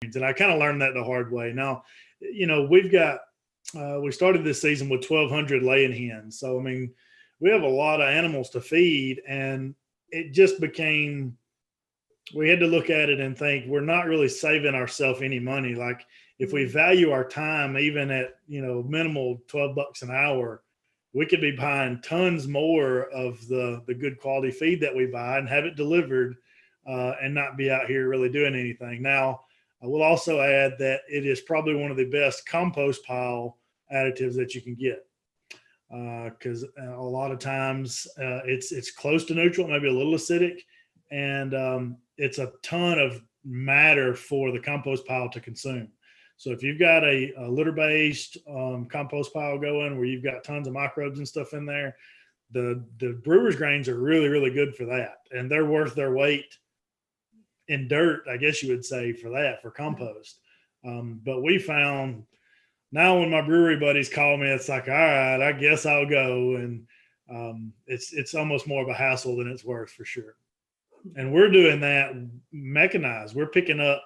And I kind of learned that the hard way. Now, we started this season with 1,200 laying hens. So, I mean, we have a lot of animals to feed, and it just became, we had to look at it and think we're not really saving ourselves any money. Like if we value our time, even at, minimal $12 an hour, we could be buying tons more of the good quality feed that we buy and have it delivered and not be out here really doing anything. Now, I will also add that it is probably one of the best compost pile additives that you can get because a lot of times it's close to neutral, maybe a little acidic, and it's a ton of matter for the compost pile to consume. So if you've got a litter-based compost pile going where you've got tons of microbes and stuff in there, the brewer's grains are really, really good for that. And they're worth their weight in dirt, I guess you would say, for compost. But we found now when my brewery buddies call me, it's like, all right, I guess I'll go. And it's almost more of a hassle than it's worth for sure. And we're doing that mechanized. We're picking up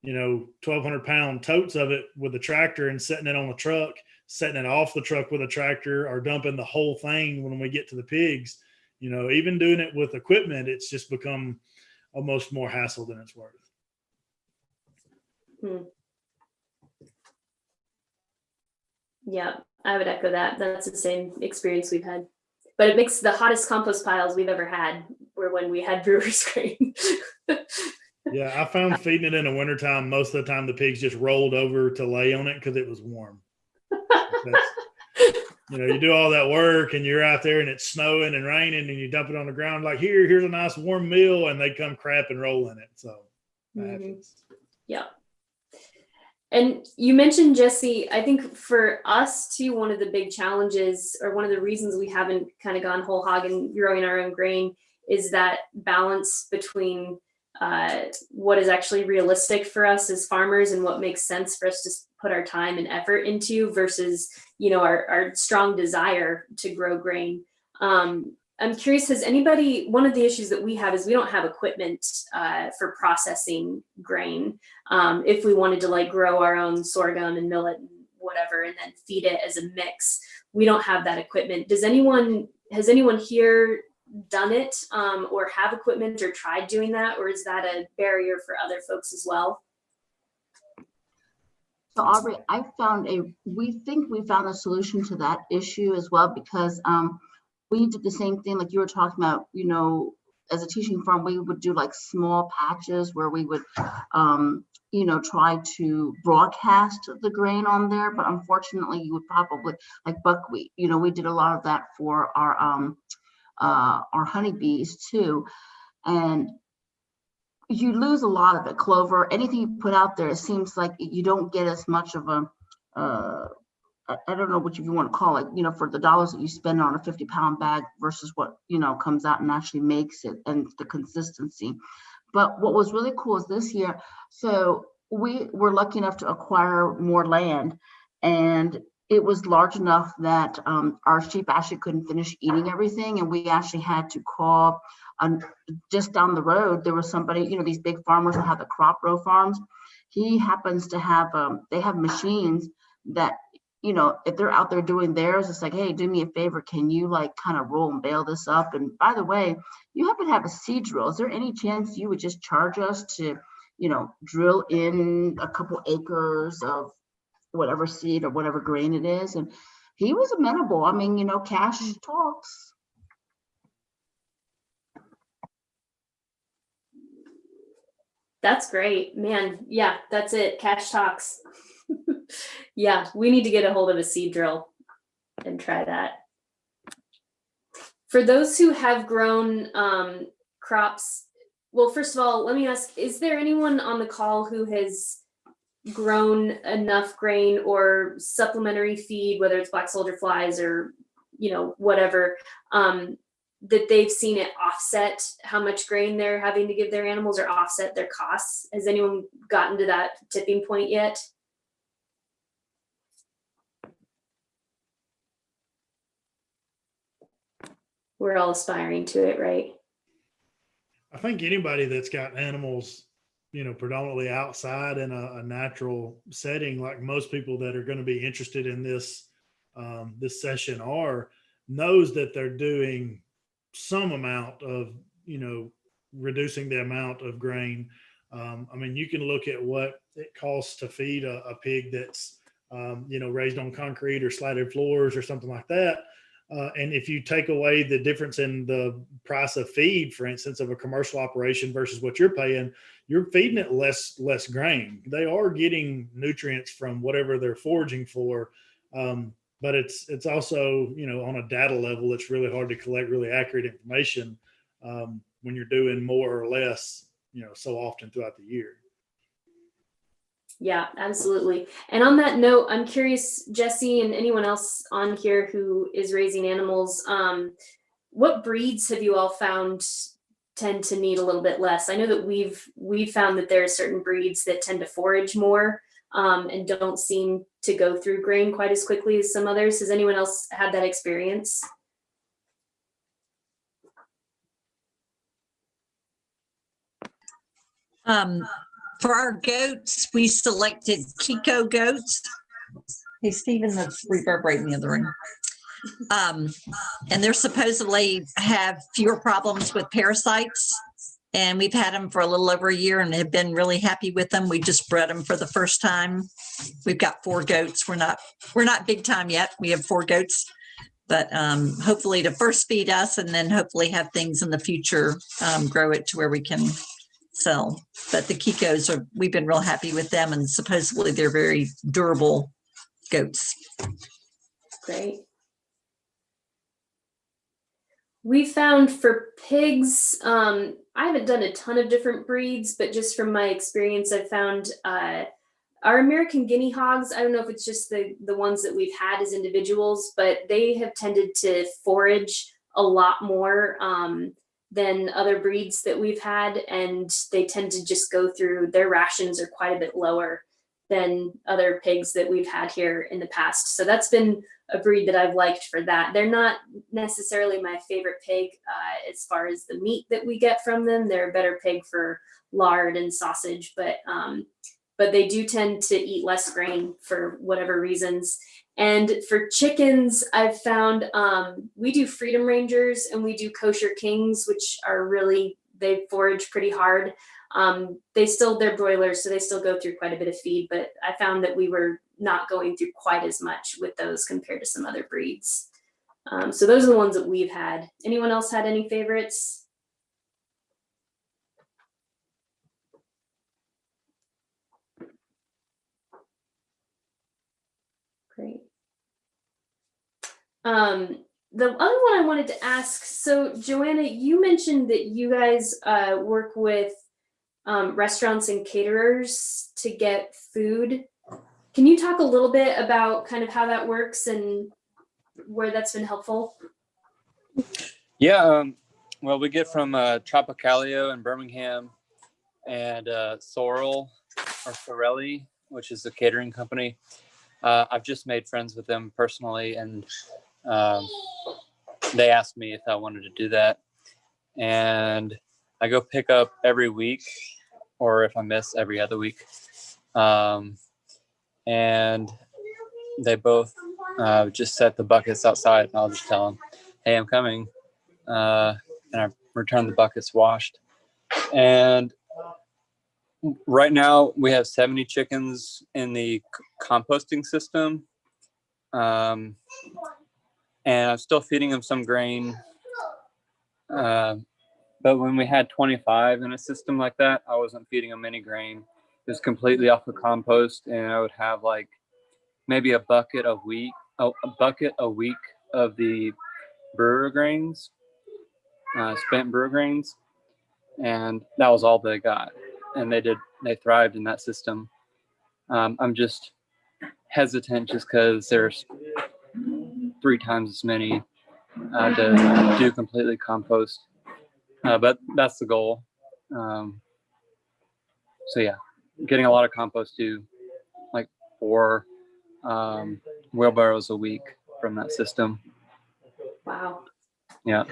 1,200-pound totes of it with a tractor and setting it on the truck, setting it off the truck with a tractor, or dumping the whole thing when we get to the pigs. Even doing it with equipment, it's just become almost more hassle than it's worth. Yeah, I would echo that. That's the same experience we've had. But it makes the hottest compost piles we've ever had were when we had brewer's grain. Yeah, I found feeding it in the wintertime, most of the time the pigs just rolled over to lay on it because it was warm. You do all that work and you're out there and it's snowing and raining and you dump it on the ground like, here's a nice warm meal, and they come crap and roll in it. So that happens. Yeah. And you mentioned, Jesse, I think for us too, one of the big challenges, or one of the reasons we haven't kind of gone whole hog and growing our own grain, is that balance between what is actually realistic for us as farmers and what makes sense for us to put our time and effort into versus, our strong desire to grow grain. I'm curious, has anybody, one of the issues that we have is we don't have equipment for processing grain. If we wanted to grow our own sorghum and millet and whatever, and then feed it as a mix, we don't have that equipment. Has anyone here done it or have equipment or tried doing that, or is that a barrier for other folks as well? So Aubrey, we think we found a solution to that issue as well, because we did the same thing like you were talking about. As a teaching farm, we would do small patches where we would try to broadcast the grain on there, but unfortunately you would probably, like buckwheat, we did a lot of that for our honeybees too, and you lose a lot of it. Clover, anything you put out there, it seems like you don't get as much of a I don't know what you want to call it, for the dollars that you spend on a 50-pound bag versus what comes out and actually makes it, and the consistency. But what was really cool is this year, so we were lucky enough to acquire more land, and it was large enough that our sheep actually couldn't finish eating everything, and we actually had to call just down the road. There was somebody, these big farmers who have the crop row farms. He happens to have they have machines that, if they're out there doing theirs, it's like, hey, do me a favor, can you kind of roll and bale this up? And by the way, you happen to have a seed drill. Is there any chance you would just charge us to drill in a couple acres of whatever seed or whatever grain it is? And he was amenable. I mean, cash talks. That's great, man. Yeah, that's it. Cash talks. Yeah, we need to get a hold of a seed drill and try that. For those who have grown crops, well, first of all, let me ask, is there anyone on the call who has grown enough grain or supplementary feed, whether it's black soldier flies or, whatever, that they've seen it offset how much grain they're having to give their animals or offset their costs? Has anyone gotten to that tipping point yet? We're all aspiring to it, right? I think anybody that's got animals predominantly outside in a natural setting, like most people that are going to be interested in this session knows that they're doing some amount of, reducing the amount of grain. I mean, you can look at what it costs to feed a pig that's, raised on concrete or slatted floors or something like that. And if you take away the difference in the price of feed, for instance, of a commercial operation versus what you're feeding it less grain. They are getting nutrients from whatever they're foraging for. But it's also, on a data level, it's really hard to collect really accurate information when you're doing more or less, so often throughout the year. Yeah, absolutely. And on that note, I'm curious, Jesse, and anyone else on here who is raising animals, what breeds have you all found tend to need a little bit less? I know that we've found that there are certain breeds that tend to forage more and don't seem to go through grain quite as quickly as some others. Has anyone else had that experience? For our goats, we selected Kiko goats. Hey, Stephen, that's reverberating in the other room. And they're supposedly have fewer problems with parasites. And we've had them for a little over a year and have been really happy with them. We just bred them for the first time. We've got 4 goats. We're not big time yet. We have 4 goats, but hopefully to first feed us and then hopefully have things in the future grow it to where we can sell. But the Kikos we've been real happy with them, and supposedly they're very durable goats. Great. We found for pigs, I haven't done a ton of different breeds, but just from my experience, I've found our American guinea hogs, I don't know if it's just the ones that we've had as individuals, but they have tended to forage a lot more than other breeds that we've had, and they tend to just go through, their rations are quite a bit lower than other pigs that we've had here in the past. So that's been a breed that I've liked for that. They're not necessarily my favorite pig as far as the meat that we get from them. They're a better pig for lard and sausage, but they do tend to eat less grain for whatever reasons. And for chickens, I've found we do Freedom Rangers and we do Kosher Kings, which are really, they forage pretty hard. They're broilers, so they still go through quite a bit of feed, but I found that we were not going through quite as much with those compared to some other breeds. So those are the ones that we've had. Anyone else had any favorites? Great. The other one I wanted to ask, so Joanna, you mentioned that you guys work with restaurants and caterers to get food. Can you talk a little bit about kind of how that works and where that's been helpful? Yeah, well, we get from Tropicalio in Birmingham and Sorrel or Sorelli, which is a catering company. I've just made friends with them personally, and they asked me if I wanted to do that. And I go pick up every week, or if I miss, every other week. And they both just set the buckets outside, and I'll just tell them, hey, I'm coming. And I return the buckets washed. And right now we have 70 chickens in the composting system. And I'm still feeding them some grain. But when we had 25 in a system like that, I wasn't feeding them any grain. It was completely off of compost, and I would have like maybe a bucket a week of the brewer grains, spent brewer grains, and that was all they got. And they thrived in that system. I'm just hesitant just because there's 3 times as many to do completely compost. But that's the goal. So yeah, getting a lot of compost too, like 4 wheelbarrows a week from that system. Wow. Yeah.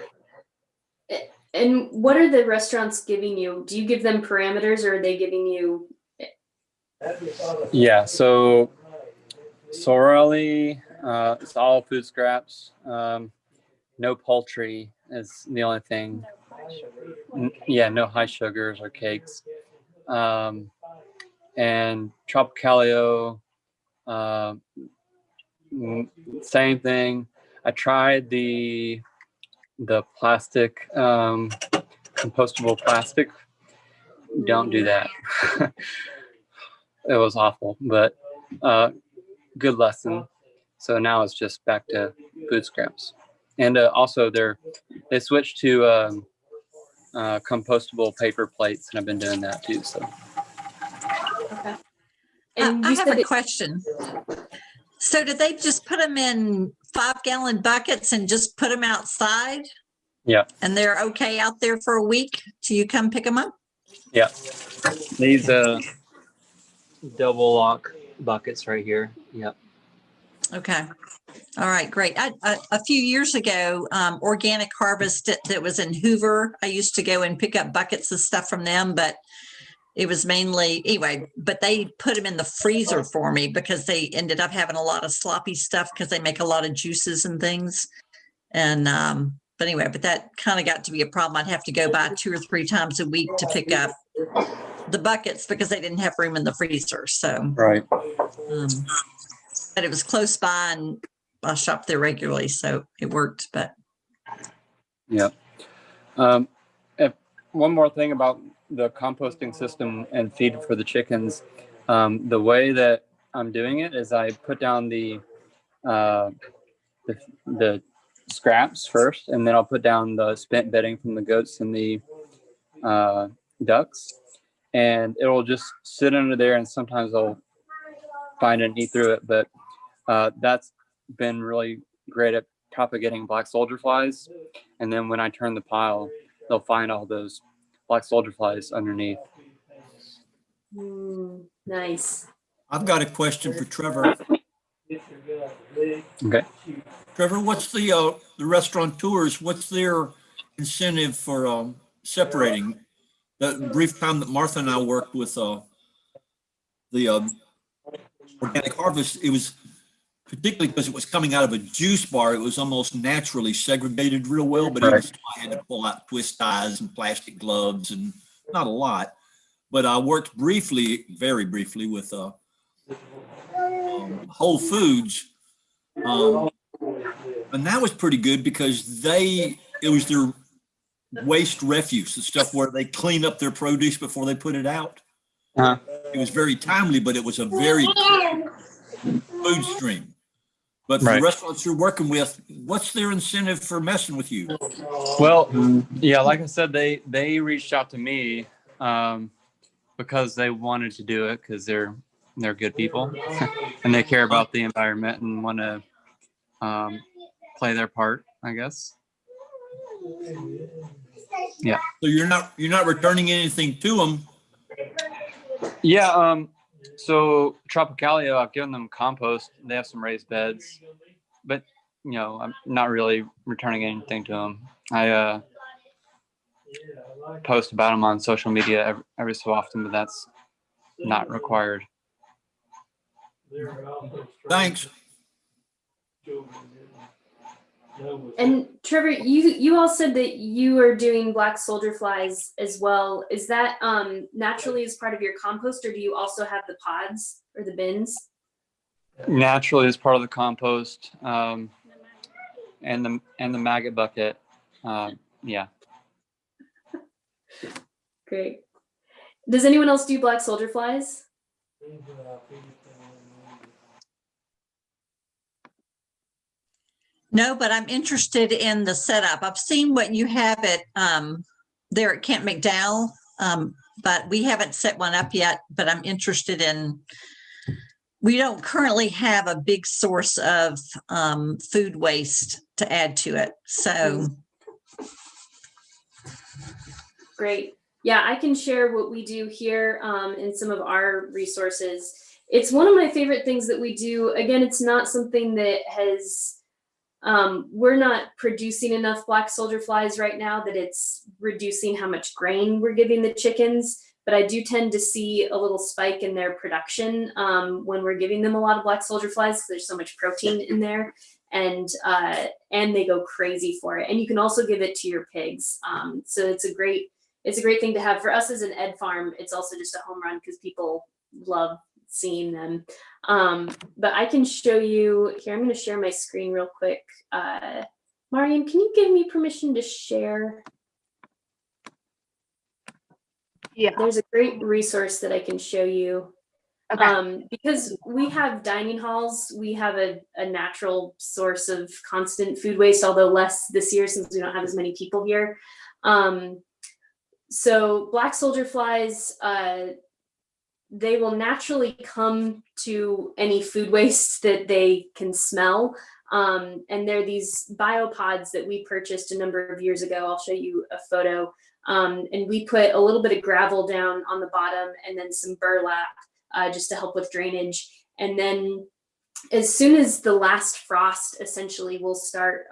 And what are the restaurants giving you? Do you give them parameters, or are they giving you? Yeah, so sorely, it's all food scraps. No poultry is the only thing. Yeah, no high sugars or cakes. And Tropicalio, uh, same thing. I tried the plastic, compostable plastic. Don't do that. It was awful, but good lesson. So now it's just back to food scraps, and also they switched to compostable paper plates, and I've been doing that too. So Okay. And I you have said a question. So did they just put them in 5-gallon buckets and just put them outside? yeah, And they're okay out there for a week till you come pick them up? yeah. These double lock buckets right here. Yep. Okay. All right, great. A few years ago, Organic Harvest that was in Hoover, I used to go and pick up buckets of stuff from them, but it was mainly anyway, but they put them in the freezer for me because they ended up having a lot of sloppy stuff because they make a lot of juices and things. And but anyway, but that kind of got to be a problem. I'd have to go by 2 or 3 times a week to pick up the buckets because they didn't have room in the freezer. So Right. but it was close by and I shop there regularly, so it worked. But Yeah. If one more thing about the composting system and feed for the chickens, the way that I'm doing it is I put down the scraps first, and then I'll put down the spent bedding from the goats and the ducks, and it'll just sit under there. And sometimes I'll find and eat through it, but that's been really great at propagating black soldier flies. And then when I turn the pile, they'll find all those black soldier flies underneath. Nice. I've got a question for Trevor. Okay. Trevor, what's the restaurateurs, what's their incentive for separating? The brief time that Martha and I worked with the Organic Harvest, it was particularly because it was coming out of a juice bar, it was almost naturally segregated real well, but even so, I had to pull out twist ties and plastic gloves and not a lot. But I worked briefly, very briefly, with Whole Foods. And that was pretty good because it was their waste refuse, the stuff where they clean up their produce before they put it out. Uh-huh. It was very timely, but it was a very food stream. But for the Right. restaurants you're working with, what's their incentive for messing with you? Well, yeah, like I said, they reached out to me because they wanted to do it because they're good people and they care about the environment and want to play their part, I guess. Yeah. So you're not returning anything to them. Yeah. So Tropicalio, I've given them compost. They have some raised beds, but I'm not really returning anything to them. I post about them on social media every so often, but that's not required. Thanks. And Trevor, you all said that you are doing black soldier flies as well. Is that naturally as part of your compost, or do you also have the pods or the bins? Naturally as part of the compost, and the maggot bucket. Yeah. Great. Does anyone else do black soldier flies? no, but I'm interested in the setup. I've seen what you have at there at Camp McDowell, but we haven't set one up yet. But I'm interested in. We don't currently have a big source of food waste to add to it. So Great. Yeah, I can share what we do here in some of our resources. It's one of my favorite things that we do. Again, it's not something that has We're not producing enough black soldier flies right now that it's reducing how much grain we're giving the chickens, but I do tend to see a little spike in their production when we're giving them a lot of black soldier flies because there's so much protein in there, and they go crazy for it. And you can also give it to your pigs. So it's a great thing to have for us as an ed farm. It's also just a home run because people love seeing them. But I can show you here. I'm going to share my screen real quick. Mariam, can you give me permission to share? Yeah. There's a great resource that I can show you. Okay. Because we have dining halls, we have a natural source of constant food waste, although less this year since we don't have as many people here. So black soldier flies, they will naturally come to any food waste that they can smell. And they're these biopods that we purchased a number of years ago. I'll show you a photo. And we put a little bit of gravel down on the bottom and then some burlap just to help with drainage. And then as soon as the last frost, essentially, we'll start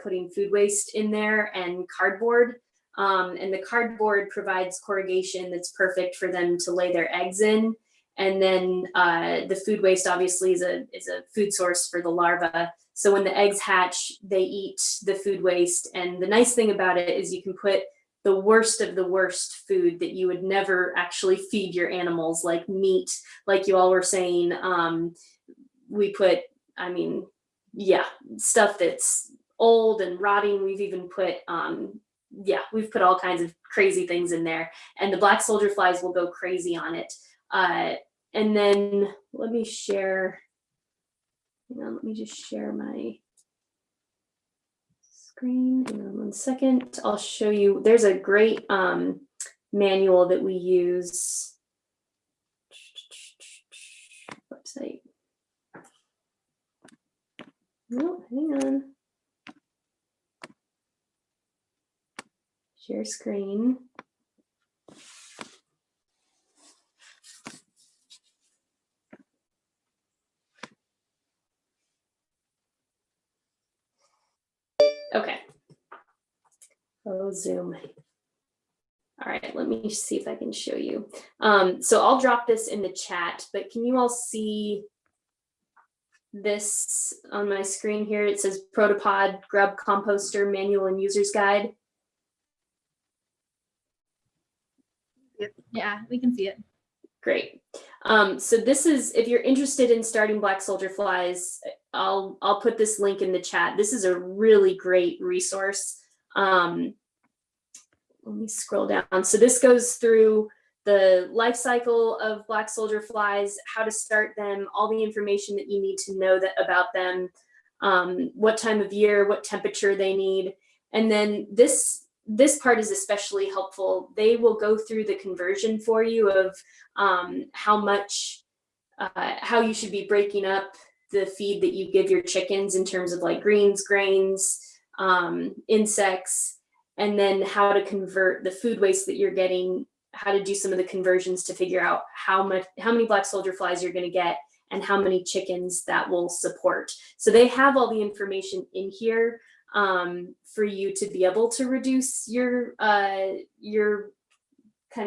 putting food waste in there and cardboard. And the cardboard provides corrugation that's perfect for them to lay their eggs in. And then the food waste obviously is a food source for the larva. So when the eggs hatch, they eat the food waste. And the nice thing about it is you can put the worst of the worst food that you would never actually feed your animals, like meat, like you all were saying. We put, stuff that's old and rotting. We've even put, we've put all kinds of crazy things in there, and the black soldier flies will go crazy on it. And then let me share, let me just share my screen. Hang on 1 second. I'll show you. There's a great manual that we use. Website. No, hang on. Share screen. Okay. Oh, Zoom. All right, let me see if I can show you. So I'll drop this in the chat, but can you all see this on my screen here? It says Protopod Grub Composter Manual and User's Guide. Yeah, we can see it. Great. So this is, if you're interested in starting black soldier flies, I'll put this link in the chat. This is a really great resource. Let me scroll down. So this goes through the life cycle of black soldier flies, how to start them, all the information that you need to know about them, what time of year, what temperature they need. And then this part is especially helpful. They will go through the conversion for you of how you should be breaking up the feed that you give your chickens in terms of like greens, grains, insects, and then how to convert the food waste that you're getting, how to do some of the conversions to figure out how many black soldier flies you're going to get and how many chickens that will support. So they have all the information in here for you to be able to reduce your kind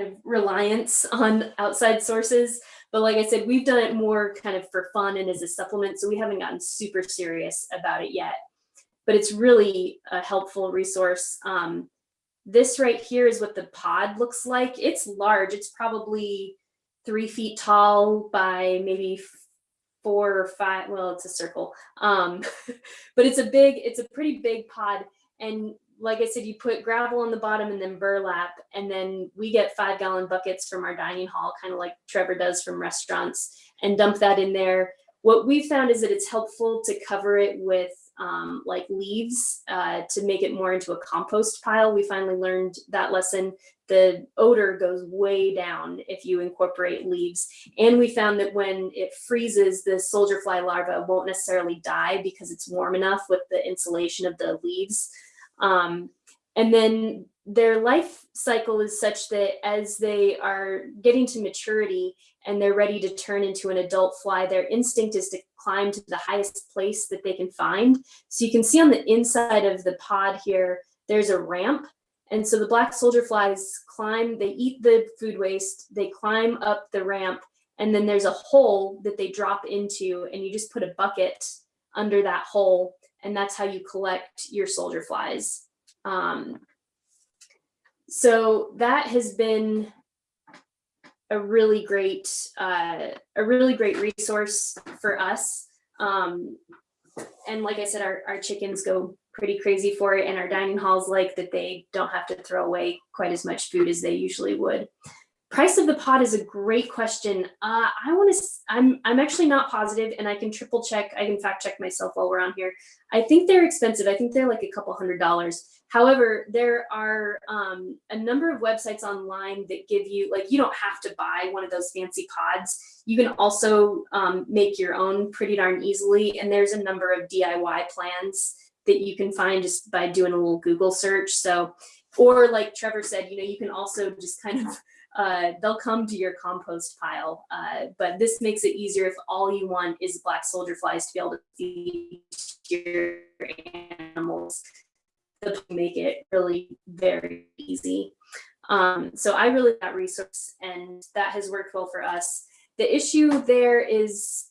of reliance on outside sources. But like I said, we've done it more kind of for fun and as a supplement, so we haven't gotten super serious about it yet. But it's really a helpful resource. This right here is what the pod looks like. It's large. It's probably 3 feet tall by maybe 4 or 5. Well, it's a circle. But it's a pretty big pod. And like I said, you put gravel on the bottom and then burlap, and then we get 5-gallon buckets from our dining hall, kind of like Trevor does from restaurants, and dump that in there. What we found is that it's helpful to cover it with like leaves to make it more into a compost pile. We finally learned that lesson. The odor goes way down if you incorporate leaves. And we found that when it freezes, the soldier fly larva won't necessarily die because it's warm enough with the insulation of the leaves. And then their life cycle is such that as they are getting to maturity and they're ready to turn into an adult fly, their instinct is to climb to the highest place that they can find. So you can see on the inside of the pod here, there's a ramp. And so the black soldier flies climb, they eat the food waste, they climb up the ramp, and then there's a hole that they drop into, and you just put a bucket under that hole, and that's how you collect your soldier flies. So that has been a really great resource for us. And like I said, our chickens go pretty crazy for it, and our dining halls like that they don't have to throw away quite as much food as they usually would. Price of the pod is a great question. I'm actually not positive, and I can triple check. I can fact check myself while we're on here. I think they're expensive. I think they're like a couple $100s. However, there are a number of websites online that give you, like, you don't have to buy one of those fancy pods. You can also make your own pretty darn easily. And there's a number of DIY plans that you can find just by doing a little Google search. So, or like Trevor said, you can also just kind of, they'll come to your compost pile. But this makes it easier if all you want is black soldier flies to be able to feed your animals. To make it really very easy. So I really got resource, and that has worked well for us. The issue there is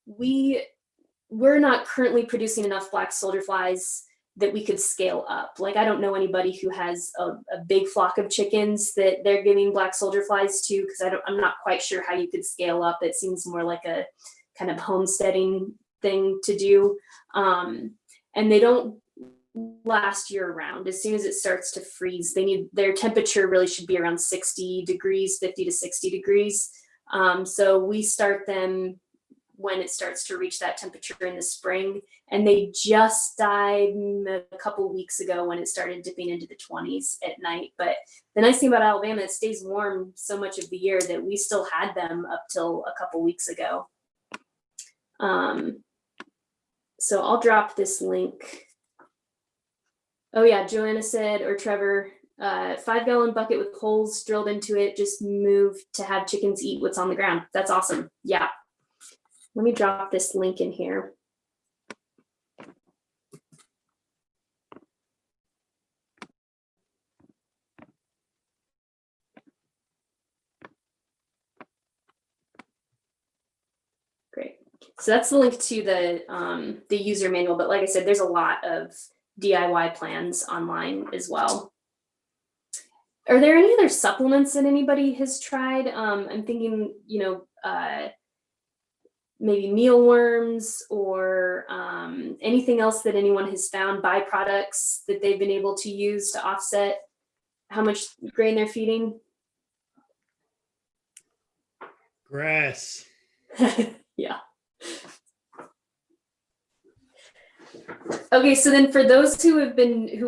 we're not currently producing enough black soldier flies that we could scale up. Like, I don't know anybody who has a big flock of chickens that they're giving black soldier flies to, because I'm not quite sure how you could scale up. It seems more like a kind of homesteading thing to do. And they don't last year round. As soon as it starts to freeze, their temperature really should be around 60 degrees, 50 to 60 degrees. So we start them when it starts to reach that temperature in the spring, and they just died a couple weeks ago when it started dipping into the 20s at night. But the nice thing about Alabama, it stays warm so much of the year that we still had them up till a couple weeks ago. So I'll drop this link. Oh yeah, Joanna said, or Trevor, 5-gallon bucket with holes drilled into it, just move to have chickens eat what's on the ground. That's awesome. Yeah. Let me drop this link in here. Great. So that's the link to the user manual. But like I said, there's a lot of DIY plans online as well. Are there any other supplements that anybody has tried? I'm thinking, maybe mealworms or anything else that anyone has found, byproducts that they've been able to use to offset how much grain they're feeding? Grass. Yeah. Okay, so then for those who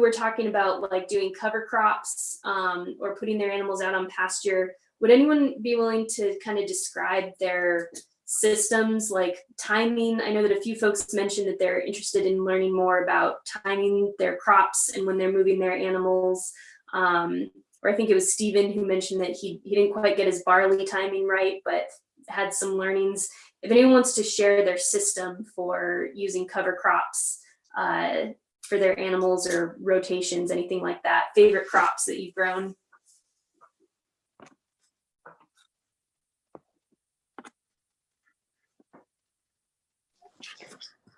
are talking about like doing cover crops or putting their animals out on pasture, would anyone be willing to kind of describe their systems, like timing? I know that a few folks mentioned that they're interested in learning more about timing their crops and when they're moving their animals. Or I think it was Stephen who mentioned that he didn't quite get his barley timing right, but had some learnings. If anyone wants to share their system for using cover crops for their animals or rotations, anything like that, favorite crops that you've grown.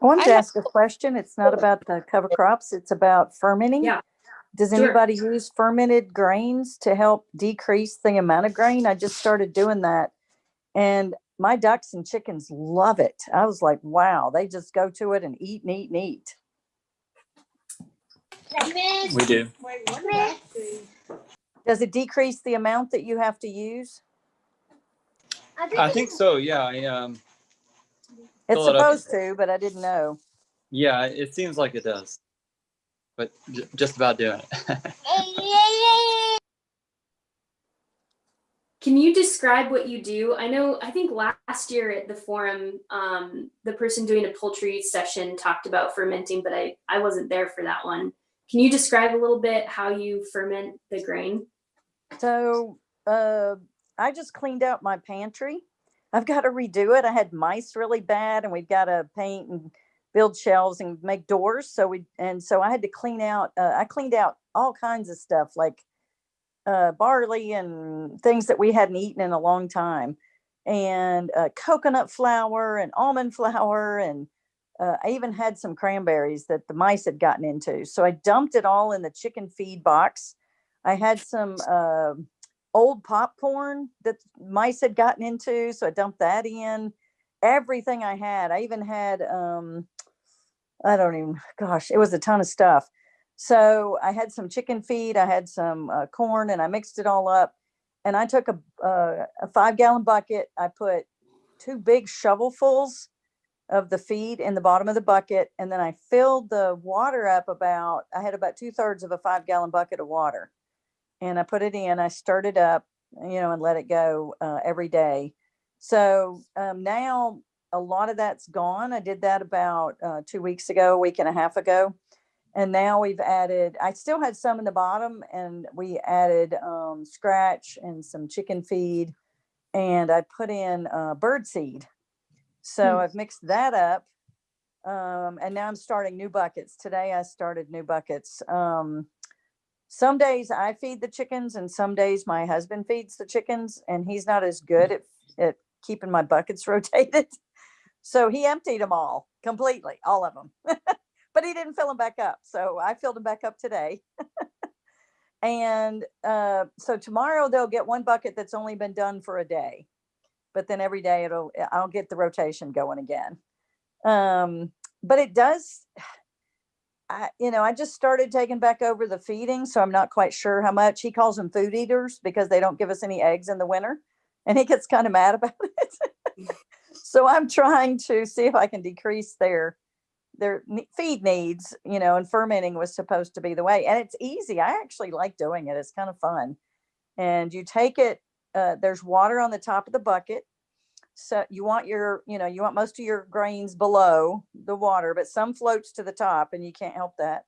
I wanted to ask a question. It's not about the cover crops. It's about fermenting. Yeah. Does Sure. anybody use fermented grains to help decrease the amount of grain? I just started doing that, and my ducks and chickens love it. I was like, wow, they just go to it and eat and eat and eat. We do. Does it decrease the amount that you have to use? I think so. Yeah. It's Fill it up. supposed to, but I didn't know. Yeah, it seems like it does, but just about doing it. Can you describe what you do? I think last year at the forum, the person doing a poultry session talked about fermenting, but I wasn't there for that one. Can you describe a little bit how you ferment the grain? So I just cleaned out my pantry. I've got to redo it. I had mice really bad, and we've got to paint and build shelves and make doors. So I had to clean out. I cleaned out all kinds of stuff like barley and things that we hadn't eaten in a long time, and coconut flour and almond flour, and I even had some cranberries that the mice had gotten into. So I dumped it all in the chicken feed box. I had some old popcorn that mice had gotten into, so I dumped that in. Everything I had. I even had I don't even, gosh, it was a ton of stuff. So I had some chicken feed, I had some corn, and I mixed it all up. And I took a 5-gallon bucket. I put 2 big shovelfuls of the feed in the bottom of the bucket. And then I filled the water up I had about 2/3 of a 5-gallon bucket of water. And I put it in, I stirred it up, and let it go every day. So now a lot of that's gone. I did that about 2 weeks ago, a week and a half ago. And now we've added, I still had some in the bottom, and we added scratch and some chicken feed, and I put in bird seed. So I've mixed that up. And now I'm starting new buckets. Today I started new buckets. Some days I feed the chickens, and some days my husband feeds the chickens, and he's not as good at keeping my buckets rotated. So he emptied them all completely, all of them. But he didn't fill them back up. So I filled them back up today. And so tomorrow they'll get 1 bucket that's only been done for a day. But then every day I'll get the rotation going again. But it does, I just started taking back over the feeding, so I'm not quite sure how much. He calls them food eaters because they don't give us any eggs in the winter, and he gets kind of mad about it. So I'm trying to see if I can decrease their feed needs, and fermenting was supposed to be the way. And it's easy. I actually like doing it. It's kind of fun. And you take it, there's water on the top of the bucket. So you want you want most of your grains below the water, but some floats to the top, and you can't help that.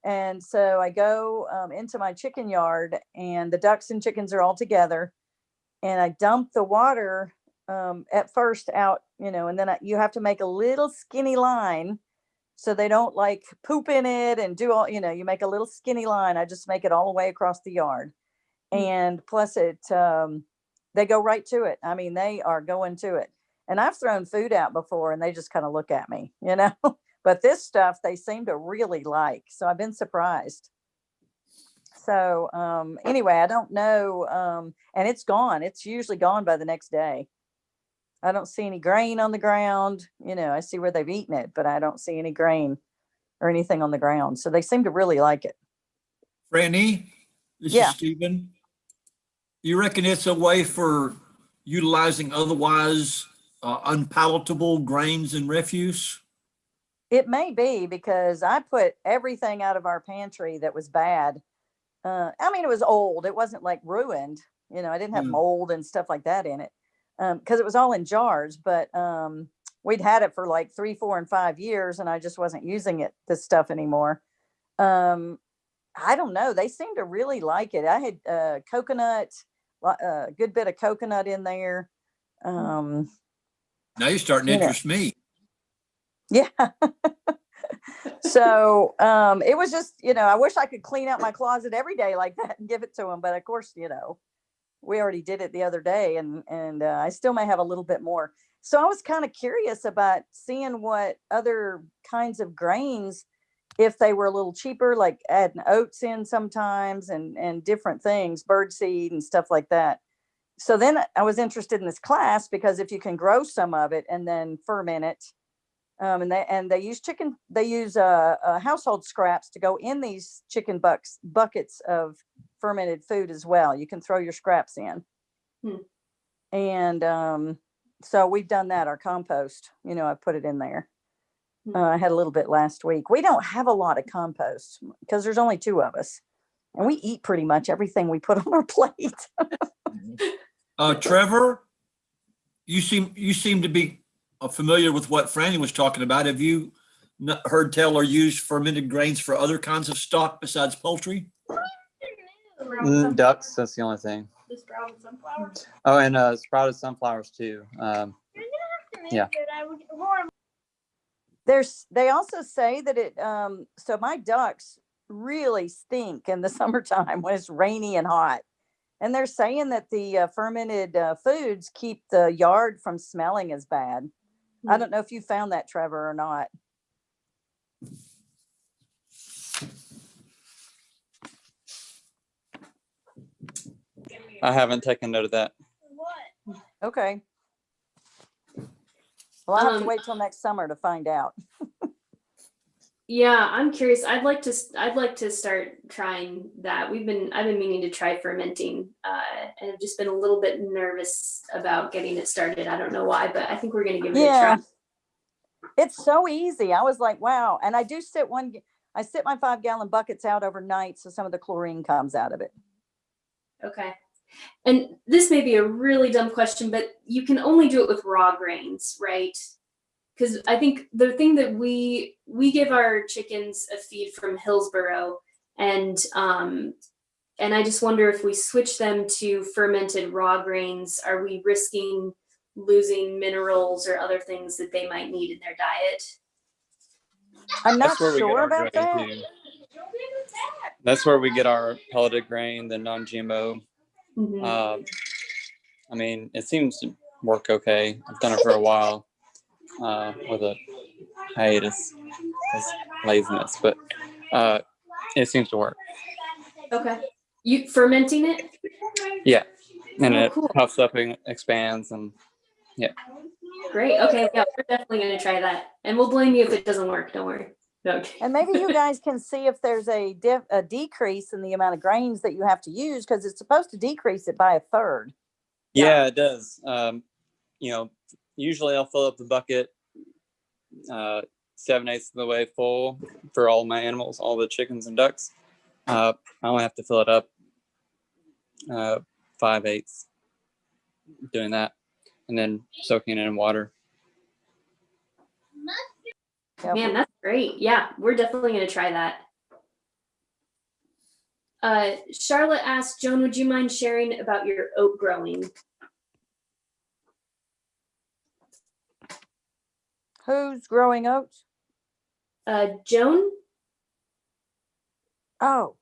And so I go into my chicken yard, and the ducks and chickens are all together, and I dump the water at first out, and then you have to make a little skinny line so they don't like poop in it and do all, you make a little skinny line. I just make it all the way across the yard. And plus they go right to it. I mean, they are going to it. And I've thrown food out before, and they just kind of look at me, but this stuff they seem to really like. So I've been surprised. So anyway, I don't know. And it's gone. It's usually gone by the next day. I don't see any grain on the ground. I see where they've eaten it, but I don't see any grain or anything on the ground. So they seem to really like it. Franny, this is Stephen. You reckon it's a way for utilizing otherwise unpalatable grains and refuse? It may be, because I put everything out of our pantry that was bad. It was old. It wasn't like ruined. I didn't have mold and stuff like that in it. Because it was all in jars, but we'd had it for like 3, 4, and 5 years, and I just wasn't using this stuff anymore. I don't know. They seem to really like it. I had coconut, a good bit of coconut in there. Now you're starting to interest me. Yeah. So it was just, I wish I could clean out my closet every day like that and give it to them. But of course, we already did it the other day, and I still may have a little bit more. So I was kind of curious about seeing what other kinds of grains, if they were a little cheaper, like adding oats in sometimes, and different things, bird seed and stuff like that. So then I was interested in this class, because if you can grow some of it and then ferment it, and they use household scraps to go in these chicken buckets of fermented food as well. You can throw your scraps in. And so we've done that. Our compost, I put it in there. I had a little bit last week. We don't have a lot of compost because there's only 2 of us, and we eat pretty much everything we put on our plate. Trevor, you seem to be familiar with what Franny was talking about. Have you heard tell or used fermented grains for other kinds of stock besides poultry? Ducks, that's the only thing. The sprouted sunflower. Oh, and sprouted sunflowers too. Yeah. They also say that so my ducks really stink in the summertime when it's rainy and hot. And they're saying that the fermented foods keep the yard from smelling as bad. I don't know if you found that, Trevor, or not. I haven't taken note of that. Okay. Well, I'll have to wait till next summer to find out. Yeah, I'm curious. I'd like to start trying that. I've been meaning to try fermenting, and I've just been a little bit nervous about getting it started. I don't know why, but I think we're gonna give it a try. It's so easy. I was like, wow. And I do I sit my 5-gallon buckets out overnight, so some of the chlorine comes out of it. Okay. And this may be a really dumb question, but you can only do it with raw grains, right? Because I think the thing that we give our chickens a feed from Hillsboro, and I just wonder if we switch them to fermented raw grains, are we risking losing minerals or other things that they might need in their diet? I'm not That's where we get sure our about grain that. too. That's where we get our pelleted grain, the non-GMO. Mhm. I mean, it seems to work okay. I've done it for a while with a hiatus, because laziness, but it seems to work. Okay. You fermenting it? Yeah, and Oh, it cool. puffs up and expands, and yeah. Great. Okay. Yeah, we're definitely going to try that. And we'll blame you if it doesn't work. Don't worry. No. And maybe you guys can see if there's a decrease in the amount of grains that you have to use, because it's supposed to decrease it by 1/3. Yeah, it does. Usually I'll fill up the bucket 7/8 of the way full for all my animals, all the chickens and ducks. I only have to fill it up 5/8, doing that, and then soaking it in water. Yep. Man, that's great. Yeah, we're definitely going to try that. Charlotte asked, Joan, would you mind sharing about your oat growing? Who's growing oats? Joan? Oh,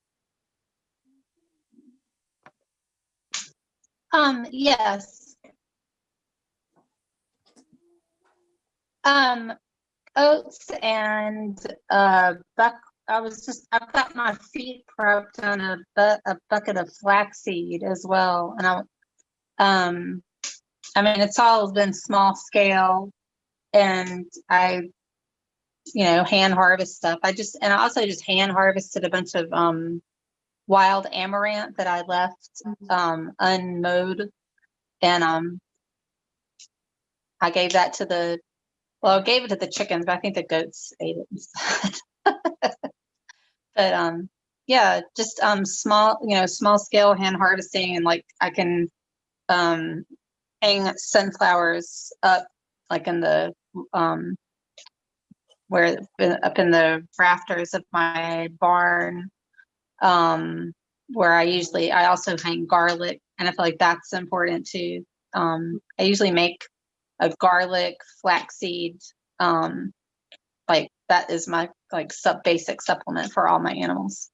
Yes. Oats and I've got my feet prepped on a bucket of flaxseed as well. And I mean, it's all been small scale, and I hand harvest stuff. I also just hand harvested a bunch of wild amaranth that I left unmowed, and I gave that to I gave it to the chickens, but I think the goats ate it instead. But yeah, just small scale hand harvesting, and like I can hang sunflowers up like in the up in the rafters of my barn, where I also hang garlic, and I feel like that's important too. I usually make a garlic flaxseed, like that is my like basic supplement for all my animals.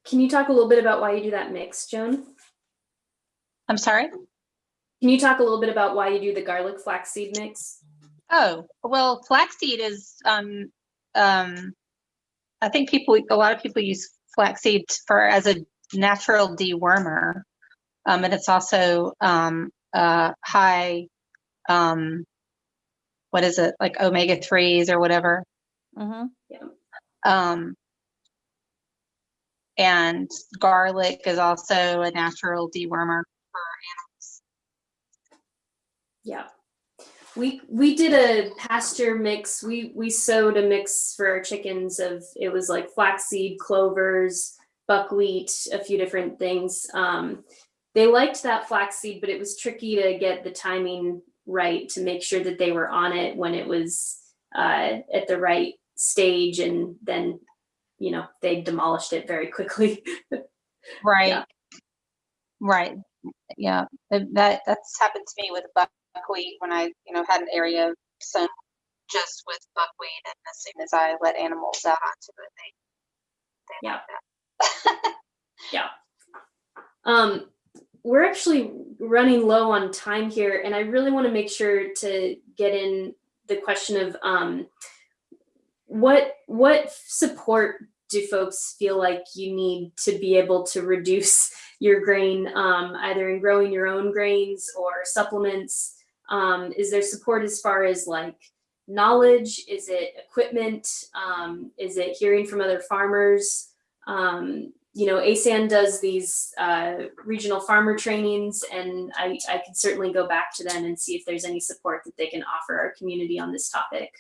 Can you talk a little bit about why you do that mix, Joan? I'm sorry? Can you talk a little bit about why you do the garlic flaxseed mix? Oh, well, flaxseed is I think a lot of people use flaxseed as a natural dewormer. And it's also high, what is it, like omega-3s or whatever. mm-hmm. Yeah. And garlic is also a natural dewormer for animals. Yeah. We did a pasture mix. We sowed a mix for our chickens it was like flaxseed, clovers, buckwheat, a few different things. They liked that flaxseed, but it was tricky to get the timing right to make sure that they were on it when it was at the right stage, and then, they demolished it very quickly. Right. Yeah. Right. Yeah. That's happened to me with buckwheat when I, had an area sown just with buckwheat, and as soon as I let animals out onto it, they Yeah. like that. Yeah. We're actually running low on time here, and I really want to make sure to get in the question of what support do folks feel like you need to be able to reduce your grain, either in growing your own grains or supplements? Is there support as far as like knowledge? Is it equipment? Is it hearing from other farmers? ASAN does these regional farmer trainings, and I can certainly go back to them and see if there's any support that they can offer our community on this topic.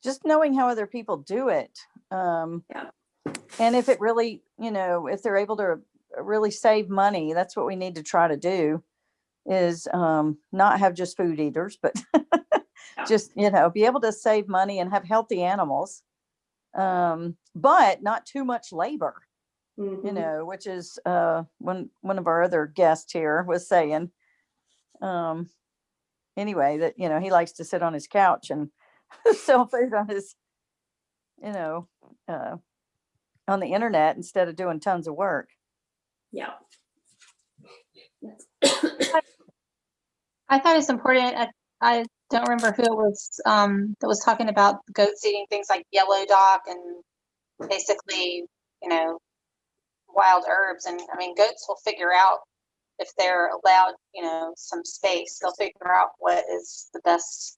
Just knowing how other people do it. Yeah. And if it really, if they're able to really save money, that's what we need to try to do, is not have just food eaters, but just, be able to save money and have healthy animals, but not too much labor, which is one of our other guests here was saying, anyway, that, he likes to sit on his couch and sell food on his, on the internet instead of doing tons of work. Yeah. I thought it's important. I don't remember who it was that was talking about goats eating things like yellow dock and basically, wild herbs. And I mean, goats will figure out if they're allowed, some space. They'll figure out what is the best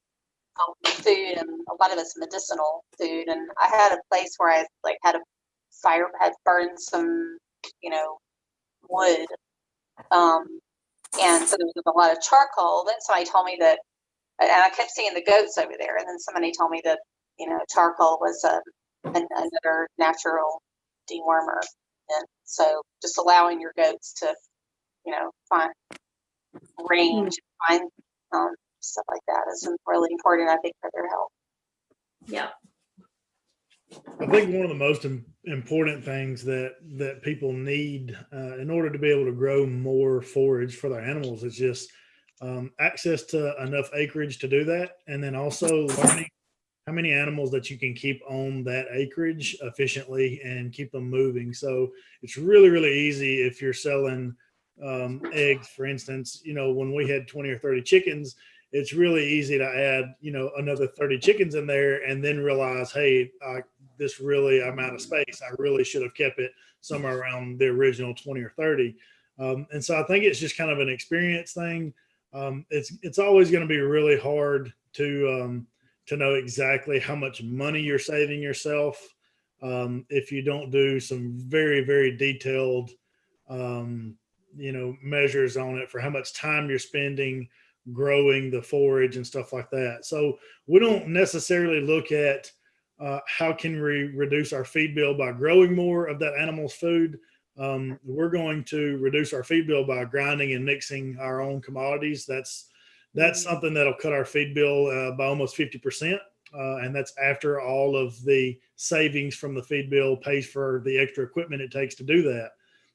food, and a lot of it's medicinal food. And I had a place where I had a fire, had burned some, wood. And so there was a lot of charcoal. Then somebody told me that, and I kept seeing the goats over there. And then somebody told me that, charcoal was another natural dewormer. And so just allowing your goats to, find range, find stuff like that is really important, I think, for their health. Yeah. I think one of the most important things that people need in order to be able to grow more forage for their animals is just access to enough acreage to do that, and then also learning how many animals that you can keep on that acreage efficiently and keep them moving. So it's really, really easy if you're selling eggs, for instance. When we had 20 or 30 chickens, it's really easy to add, another 30 chickens in there and then realize, hey, I'm out of space. I really should have kept it somewhere around the original 20 or 30. And so I think it's just kind of an experience thing. It's always going to be really hard to know exactly how much money you're saving yourself if you don't do some very, very detailed, measures on it for how much time you're spending growing the forage and stuff like that. So we don't necessarily look at how can we reduce our feed bill by growing more of that animal's food. We're going to reduce our feed bill by grinding and mixing our own commodities. That's something that'll cut our feed bill by almost 50%. And that's after all of the savings from the feed bill pays for the extra equipment it takes to do that.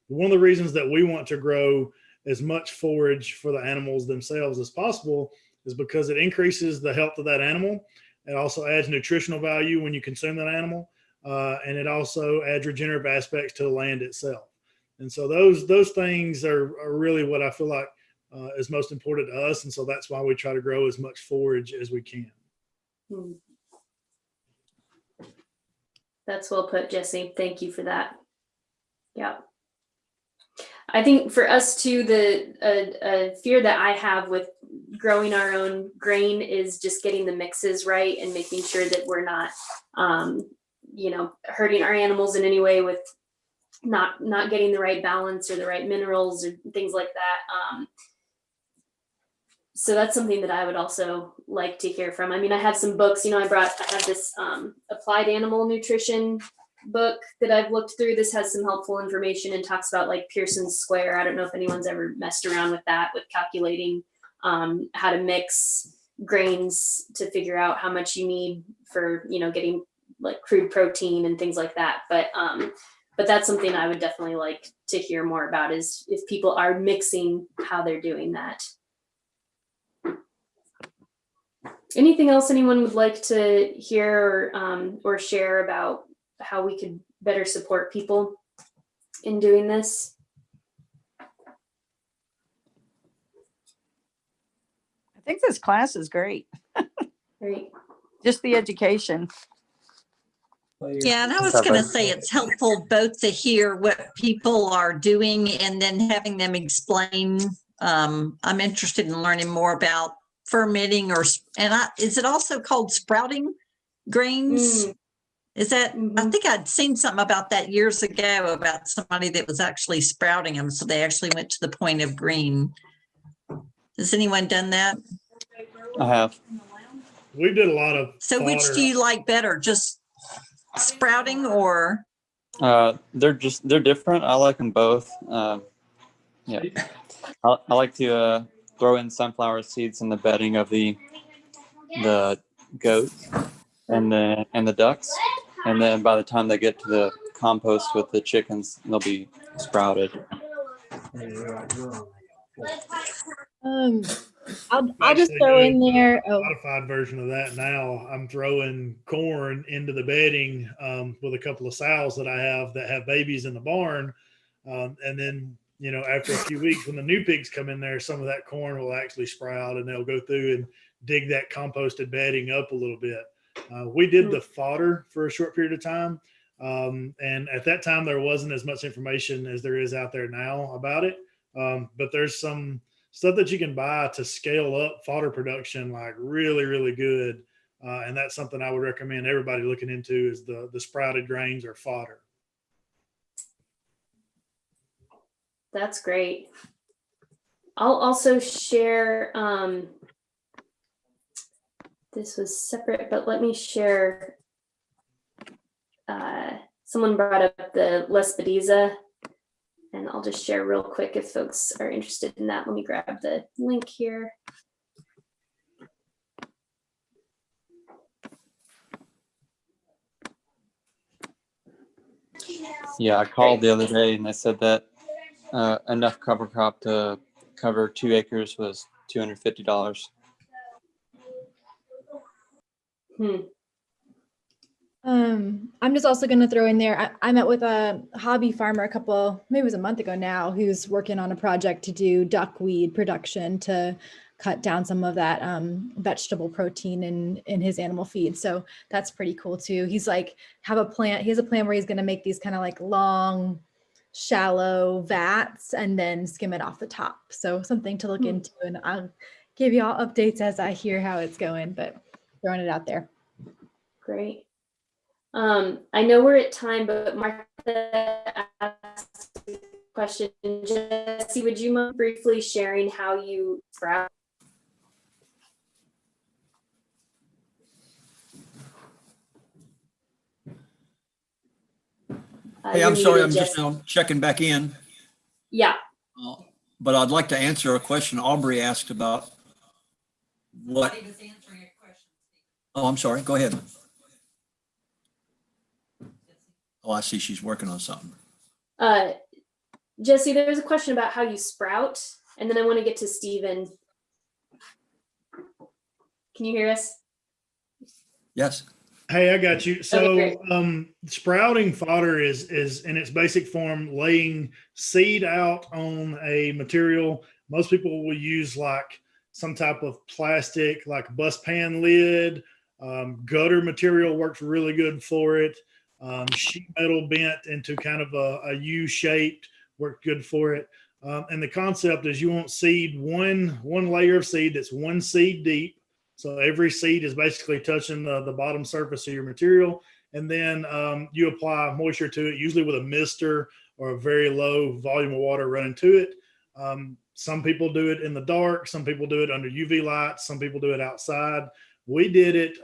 One of the reasons that we want to grow as much forage for the animals themselves as possible is because it increases the health of that animal. It also adds nutritional value when you consume that animal. And it also adds regenerative aspects to the land itself. And so those things are really what I feel like is most important to us. And so that's why we try to grow as much forage as we can. That's well put, Jesse. Thank you for that. Yeah. I think for us too, the fear that I have with growing our own grain is just getting the mixes right and making sure that we're not, hurting our animals in any way with not getting the right balance or the right minerals or things like that. So that's something that I would also like to hear from. I mean, I have some books, I have this applied animal nutrition book that I've looked through. This has some helpful information and talks about like Pearson's square. I don't know if anyone's ever messed around with that, with calculating how to mix grains to figure out how much you need for, getting like crude protein and things like that. But that's something I would definitely like to hear more about, is if people are mixing, how they're doing that. Anything else anyone would like to hear or share about how we could better support people in doing this? I think this class is great. Great. Just the education. Yeah, and I was going to say it's helpful both to hear what people are doing and then having them explain. I'm interested in learning more about fermenting is it also called sprouting grains? Is that, I think I'd seen something about that years ago about somebody that was actually sprouting them. So they actually went to the point of green. Has anyone done that? I have. We did a lot of So which fodder. do you like better? Just sprouting or? They're different. I like them both. Yeah. I like to throw in sunflower seeds in the bedding of the goat and the ducks, and then by the time they get to the compost with the chickens, they'll be sprouted. I'll just throw in there. Oh, Modified version of that now. I'm throwing corn into the bedding with a couple of sows that I have that have babies in the barn, and then after a few weeks, when the new pigs come in there, some of that corn will actually sprout, and they'll go through and dig that composted bedding up a little bit. We did the fodder for a short period of time, and at that time there wasn't as much information as there is out there now about it. But there's some stuff that you can buy to scale up fodder production, like really, really good. And that's something I would recommend everybody looking into, is the sprouted grains or fodder. That's great. I'll also share, this was separate, but let me share. Someone brought up the Lespediza, and I'll just share real quick if folks are interested in that. Let me grab the link here. Yeah, I called the other day and they said that enough cover crop to cover 2 acres was $250. I'm just also going to throw in there. I met with a hobby farmer maybe it was a month ago now, who's working on a project to do duckweed production to cut down some of that vegetable protein in his animal feed. So that's pretty cool too. He's like, he has a plan where he's going to make these kind of like long, shallow vats and then skim it off the top. So something to look into, and I'll give you all updates as I hear how it's going, but throwing it out there. Great. I know we're at time, but Martha asked a question. Jesse, would you mind briefly sharing how you sprout? Hey, I'm sorry, I'm just now checking back in. Yeah. But I'd like to answer a question Aubrey asked about what. Oh, I'm sorry. Go ahead. Oh, I see she's working on something. Jesse, there's a question about how you sprout, and then I want to get to Stephen. Can you hear us? Yes. Hey, I got you. So, Okay, sprouting fodder is in its basic form laying seed out on a material. Most people will use like some type of plastic, like bus pan lid. Gutter material works really good for it. Sheet metal bent into kind of a U shaped worked good for it. And the concept is you want seed, one layer of seed that's one seed deep. So every seed is basically touching the bottom surface of your material. And then you apply moisture to it, usually with a mister or a very low volume of water running to it. Some people do it in the dark. Some people do it under UV lights. Some people do it outside. We did it.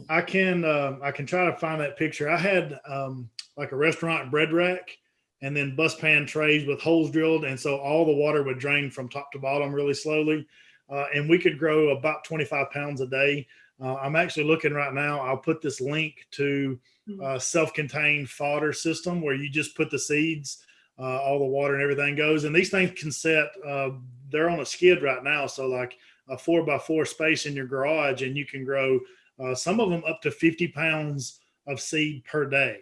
I can try to find that picture. I had like a restaurant bread rack and then bus pan trays with holes drilled. And so all the water would drain from top to bottom really slowly. and we could grow about 25 pounds a day. I'm actually looking right now. I'll put this link to a self-contained fodder system where you just put the seeds, all the water and everything goes. And these things can set, they're on a skid right now. So like a 4x4 space in your garage, and you can grow some of them up to 50 pounds of seed per day.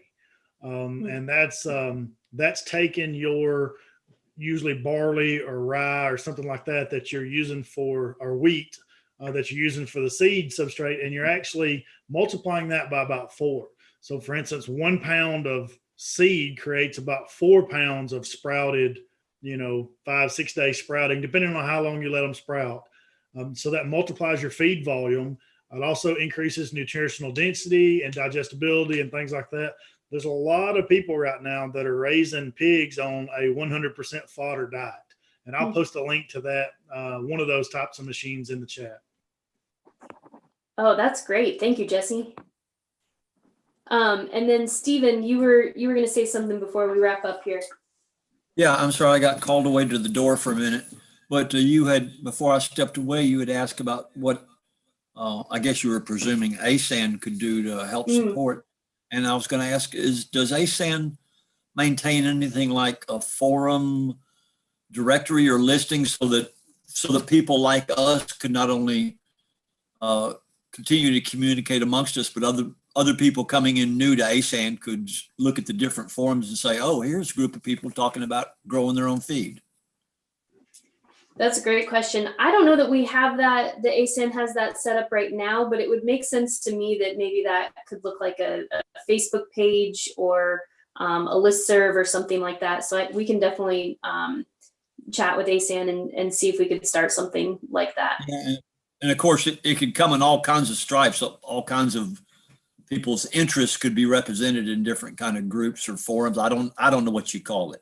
And that's taking your usually barley or rye or something like that that you're using for, or wheat that you're using for the seed substrate, and you're actually multiplying that by about 4. So for instance, 1 pound of seed creates about 4 pounds of sprouted, 5-6 day sprouting, depending on how long you let them sprout. So that multiplies your feed volume. It also increases nutritional density and digestibility and things like that. There's a lot of people right now that are raising pigs on a 100% fodder diet. And I'll post a link to that, one of those types of machines in the chat. Oh, that's great. Thank you, Jesse. And then Stephen, you were going to say something before we wrap up here. Yeah, I'm sorry, I got called away to the door for a minute. But you had, before I stepped away, you had asked about what I guess you were presuming ASAN could do to help support. And I was going to ask, does ASAN maintain anything like a forum directory or listing so that people like us could not only continue to communicate amongst us, but other people coming in new to ASAN could look at the different forums and say, oh, here's a group of people talking about growing their own feed? That's a great question. I don't know that we have that, the ASAN has that set up right now, but it would make sense to me that maybe that could look like a Facebook page or a listserv or something like that. So we can definitely chat with ASAN and see if we could start something like that. Yeah, and of course, it could come in all kinds of stripes. All kinds of people's interests could be represented in different kind of groups or forums. I don't know what you call it.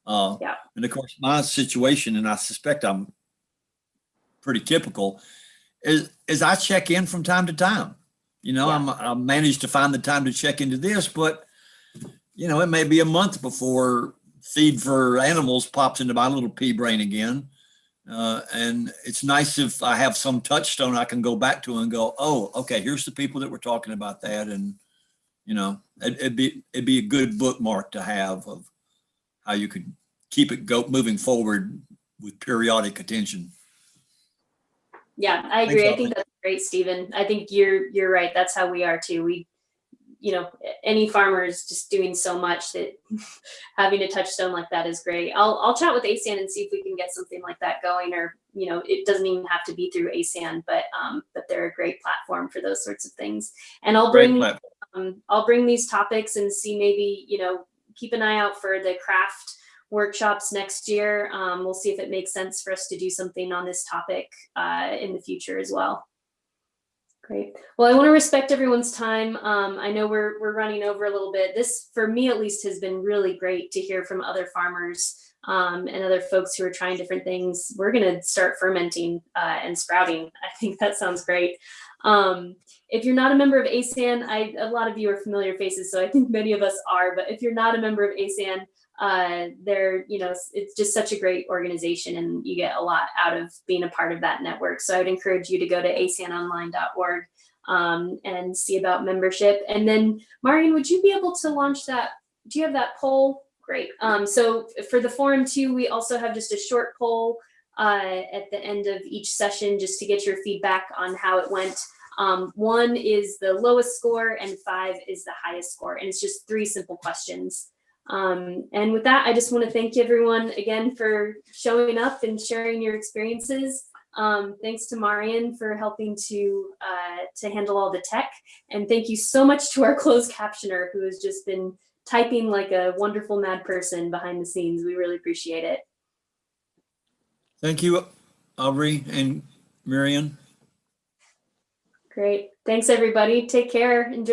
Yeah. And of course, my situation, and I suspect I'm pretty typical, is I check in from time to time. I managed to find the time to check into this, but it may be a month before Feed for Animals pops into my little pea brain again. And it's nice if I have some touchstone I can go back to and go, oh, okay, here's the people that were talking about that. And, it'd be a good bookmark to have of how you could keep it moving forward with periodic attention. Yeah, I agree. I think that's great, Stephen. I think you're right. That's how we are too. We, any farmer is just doing so much that having a touchstone like that is great. I'll chat with ASAN and see if we can get something like that going, or, it doesn't even have to be through ASAN, but they're a great platform for those sorts of things. And I'll bring these topics and see, maybe, keep an eye out for the craft workshops next year. We'll see if it makes sense for us to do something on this topic in the future as well. Great. Well, I want to respect everyone's time. I know we're running over a little bit. This, for me at least, has been really great to hear from other farmers and other folks who are trying different things. We're going to start fermenting and sprouting. I think that sounds great. If you're not a member of ASAN, a lot of you are familiar faces, so I think many of us are. But if you're not a member of ASAN, it's just such a great organization, and you get a lot out of being a part of that network. So I would encourage you to go to asanonline.org and see about membership. And then, Marian, would you be able to launch that? Do you have that poll? Great. So for the forum too, we also have just a short poll at the end of each session, just to get your feedback on how it went. 1 is the lowest score and 5 is the highest score. And it's just 3 simple questions. And with that, I just want to thank everyone again for showing up and sharing your experiences. Thanks to Marian for helping to handle all the tech. And thank you so much to our closed captioner, who has just been typing like a wonderful mad person behind the scenes. We really appreciate it. Thank you, Aubrey and Marian. Great. Thanks, everybody. Take care. Enjoy.